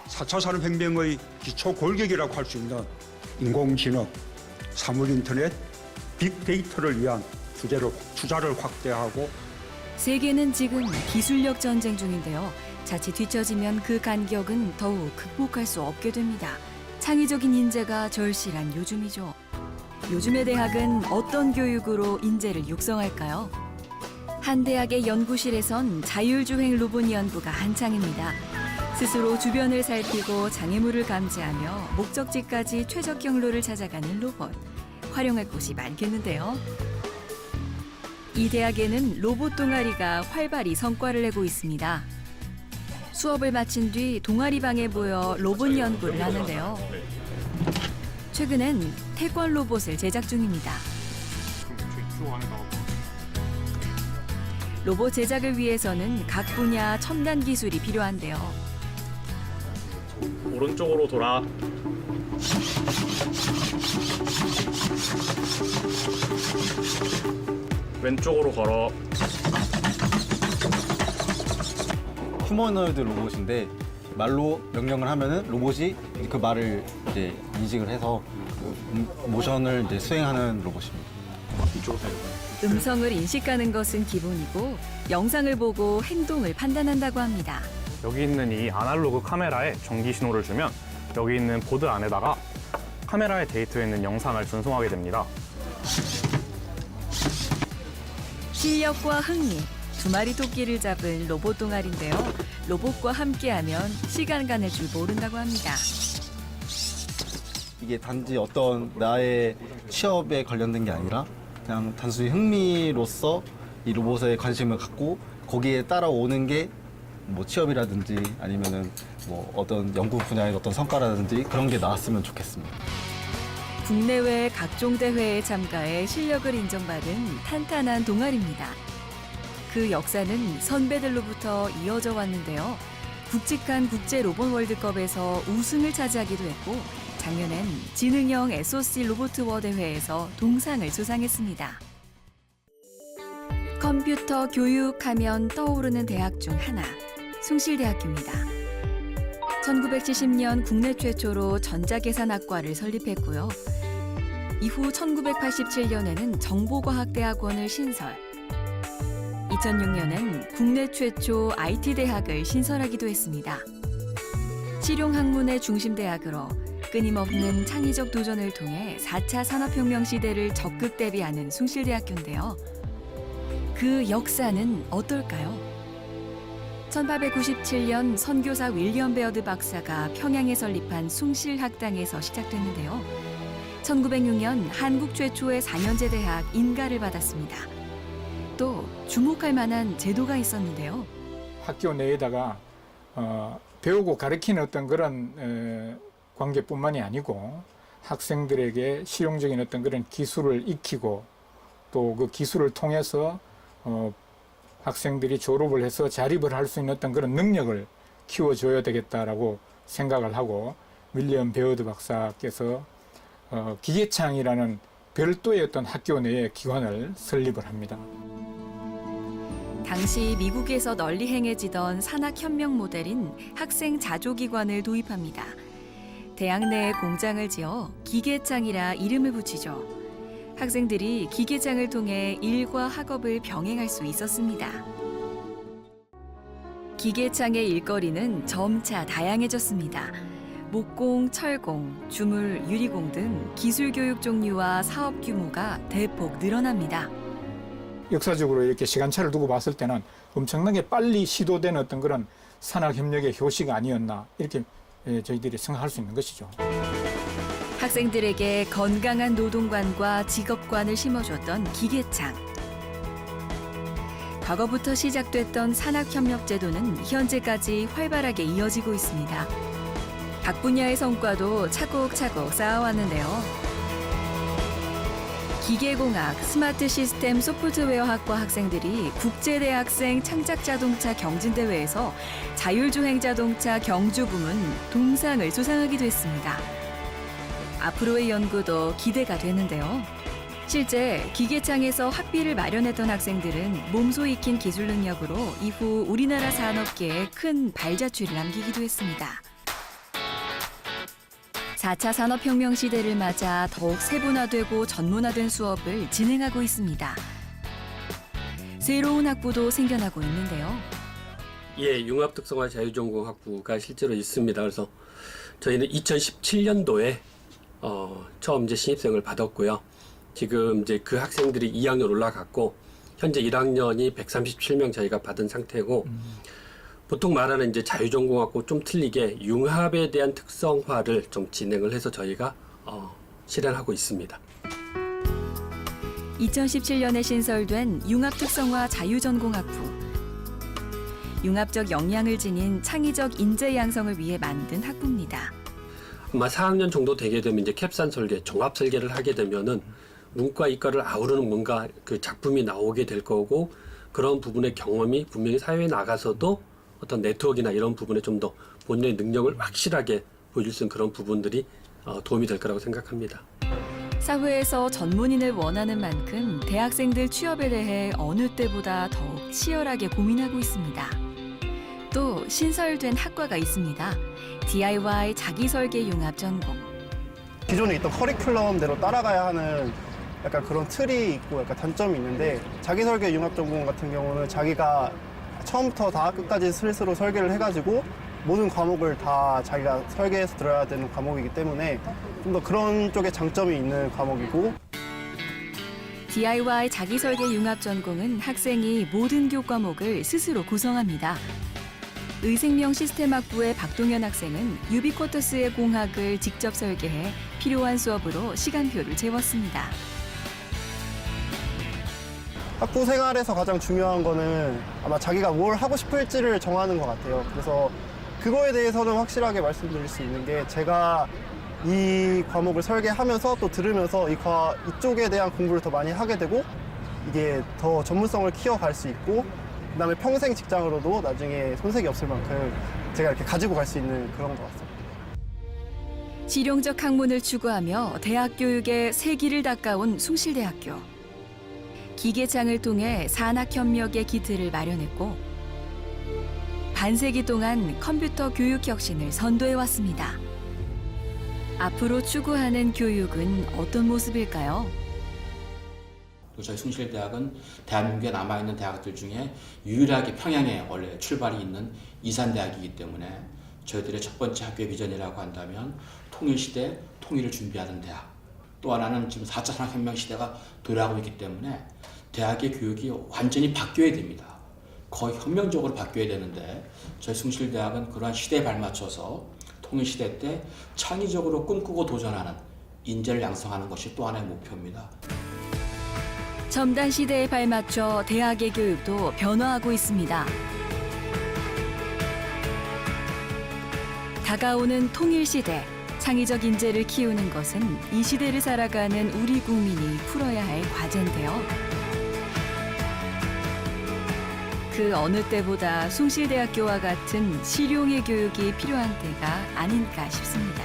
4차 산업혁명의 기초 골격이라고 할 수 있는 인공지능, 사물인터넷, 빅데이터를 위한 투자를 확대하고 세계는 지금 기술력 전쟁 중인데요. 자칫 뒤처지면 그 간격은 더욱 극복할 수 없게 됩니다. 창의적인 인재가 절실한 요즘이죠. 요즘의 대학은 어떤 교육으로 인재를 육성할까요? 한 대학의 연구실에선 자율주행 로봇 연구가 한창입니다. 스스로 주변을 살피고 장애물을 감지하며 목적지까지 최적 경로를 찾아가는 로봇. 활용할 곳이 많겠는데요. 이 대학에는 로봇 동아리가 활발히 성과를 내고 있습니다. 수업을 마친 뒤 동아리방에 모여 로봇 연구를 하는데요. 최근엔 태권 로봇을 제작 중입니다. 로봇 제작을 위해서는 각 분야 첨단 기술이 필요한데요. 오른쪽으로 돌아. 왼쪽으로 걸어. 휴머노이드 로봇인데 말로 명령을 하면은 로봇이 그 말을 이제 인식을 해서 그 모션을 이제 수행하는 로봇입니다. 음성을 인식하는 것은 기본이고 영상을 보고 행동을 판단한다고 합니다. 여기 있는 이 아날로그 카메라에 전기 신호를 주면 여기 있는 보드 안에다가 카메라에 데이트해 있는 영상을 전송하게 됩니다. 실력과 흥미, 두 마리 토끼를 잡은 로봇 동아리인데요. 로봇과 함께하면 시간 가는 줄 모른다고 합니다. 이게 단지 어떤 나의 취업에 관련된 게 아니라 그냥 단순히 흥미로서 이 로봇에 관심을 갖고 거기에 따라오는 게 뭐 취업이라든지 아니면은 뭐 어떤 연구 분야의 어떤 성과라든지 그런 게 나왔으면 좋겠습니다. 국내외 각종 대회에 참가해 실력을 인정받은 탄탄한 동아리입니다. 그 역사는 선배들로부터 이어져 왔는데요. 굵직한 국제 로봇 월드컵에서 우승을 차지하기도 했고 작년엔 지능형 SOC 로봇워 대회에서 동상을 수상했습니다. 컴퓨터 교육하면 떠오르는 대학 중 하나, 숭실대학교입니다. 1970년 국내 최초로 전자계산학과를 설립했고요. 이후 1987년에는 정보과학대학원을 신설. 2006년엔 국내 최초 IT대학을 신설하기도 했습니다. 실용학문의 중심대학으로 끊임없는 창의적 도전을 통해 4차 산업혁명 시대를 적극 대비하는 숭실대학교인데요. 그 역사는 어떨까요? 1897년 선교사 윌리엄 베어드 박사가 평양에 설립한 숭실학당에서 시작됐는데요. 1906년 한국 최초의 4년제 대학 인가를 받았습니다. 또 주목할 만한 제도가 있었는데요. 학교 내에다가 배우고 가르치는 어떤 그런 관계뿐만이 아니고 학생들에게 실용적인 어떤 그런 기술을 익히고 또 그 기술을 통해서 학생들이 졸업을 해서 자립을 할 수 있는 어떤 그런 능력을 키워줘야 되겠다라고 생각을 하고 윌리엄 베어드 박사께서 기계창이라는 별도의 어떤 학교 내의 기관을 설립을 합니다. 당시 미국에서 널리 행해지던 산학혁명 모델인 학생 자조기관을 도입합니다. 대학 내에 공장을 지어 기계창이라 이름을 붙이죠. 학생들이 기계창을 통해 일과 학업을 병행할 수 있었습니다. 기계창의 일거리는 점차 다양해졌습니다. 목공, 철공, 주물, 유리공 등 기술 교육 종류와 사업 규모가 대폭 늘어납니다. 역사적으로 이렇게 시간차를 두고 봤을 때는 엄청나게 빨리 시도된 어떤 그런 산학협력의 효시가 아니었나 이렇게 저희들이 생각할 수 있는 것이죠. 학생들에게 건강한 노동관과 직업관을 심어줬던 기계창. 과거부터 시작됐던 산학협력제도는 현재까지 활발하게 이어지고 있습니다. 각 분야의 성과도 차곡차곡 쌓아왔는데요. 기계공학, 스마트 시스템 소프트웨어 학과 학생들이 국제대학생 창작자동차 경진대회에서 자율주행 자동차 경주 부문 동상을 수상하기도 했습니다. 앞으로의 연구도 기대가 되는데요. 실제 기계창에서 학비를 마련했던 학생들은 몸소 익힌 기술 능력으로 이후 우리나라 산업계에 큰 발자취를 남기기도 했습니다. 4차 산업혁명 시대를 맞아 더욱 세분화되고 전문화된 수업을 진행하고 있습니다. 새로운 학부도 생겨나고 있는데요. 예, 융합특성화 자유전공학부가 실제로 있습니다. 그래서 저희는 2017년도에 처음 이제 신입생을 받았고요. 지금 이제 그 학생들이 2학년 올라갔고 현재 1학년이 137명 저희가 받은 상태고 보통 말하는 이제 자유전공학고 좀 틀리게 융합에 대한 특성화를 좀 진행을 해서 저희가 실행하고 있습니다. 2017년에 신설된 융합특성화 자유전공학부. 융합적 역량을 지닌 창의적 인재 양성을 위해 만든 학부입니다. 아마 4학년 정도 되게 되면 이제 캡산 설계, 종합 설계를 하게 되면은 문과 이과를 아우르는 뭔가 그 작품이 나오게 될 거고 그런 부분의 경험이 분명히 사회에 나가서도 어떤 네트워크나 이런 부분에 좀 더 본인의 능력을 확실하게 보여줄 수 있는 그런 부분들이 도움이 될 거라고 생각합니다. 사회에서 전문인을 원하는 만큼 대학생들 취업에 대해 어느 때보다 더욱 치열하게 고민하고 있습니다. 또 신설된 학과가 있습니다. DIY 자기설계 융합 전공. 기존에 있던 커리큘럼대로 따라가야 하는 약간 그런 틀이 있고 약간 단점이 있는데 자기설계 융합전공 같은 경우는 자기가 처음부터 다 끝까지 스스로 설계를 해가지고 모든 과목을 다 자기가 설계해서 들어야 되는 과목이기 때문에 좀 더 그런 쪽에 장점이 있는 과목이고 DIY 자기설계 융합 전공은 학생이 모든 교과목을 스스로 구성합니다. 의생명 시스템학부의 박동현 학생은 유비쿼터스의 공학을 직접 설계해 필요한 수업으로 시간표를 채웠습니다. 학부 생활에서 가장 중요한 거는 아마 자기가 뭘 하고 싶을지를 정하는 것 같아요. 그래서 그거에 대해서는 확실하게 말씀드릴 수 있는 게 제가 이 과목을 설계하면서 또 들으면서 이쪽에 대한 공부를 더 많이 하게 되고 이게 더 전문성을 키워갈 수 있고 그다음에 평생 직장으로도 나중에 손색이 없을 만큼 제가 이렇게 가지고 갈 수 있는 그런 것 같습니다. 실용적 학문을 추구하며 대학 교육의 세기를 닦아온 숭실대학교. 기계창을 통해 산학협력의 기틀을 마련했고 반세기 동안 컴퓨터 교육 혁신을 선도해왔습니다. 앞으로 추구하는 교육은 어떤 모습일까요? 저희 숭실대학은 대한민국에 남아있는 대학들 중에 유일하게 평양에 원래 출발이 있는 이산대학이기 때문에 저희들의 첫 번째 학교의 비전이라고 한다면 통일시대 통일을 준비하는 대학, 또 하나는 지금 4차 산업혁명 시대가 도래하고 있기 때문에 대학의 교육이 완전히 바뀌어야 됩니다. 거의 혁명적으로 바뀌어야 되는데 저희 숭실대학은 그러한 시대에 발맞춰서 통일시대 때 창의적으로 꿈꾸고 도전하는 인재를 양성하는 것이 또 하나의 목표입니다. 첨단 시대에 발맞춰 대학의 교육도 변화하고 있습니다. 다가오는 통일시대, 창의적 인재를 키우는 것은 이 시대를 살아가는 우리 국민이 풀어야 할 과제인데요. 그 어느 때보다 숭실대학교와 같은 실용의 교육이 필요한 때가 아닌가 싶습니다.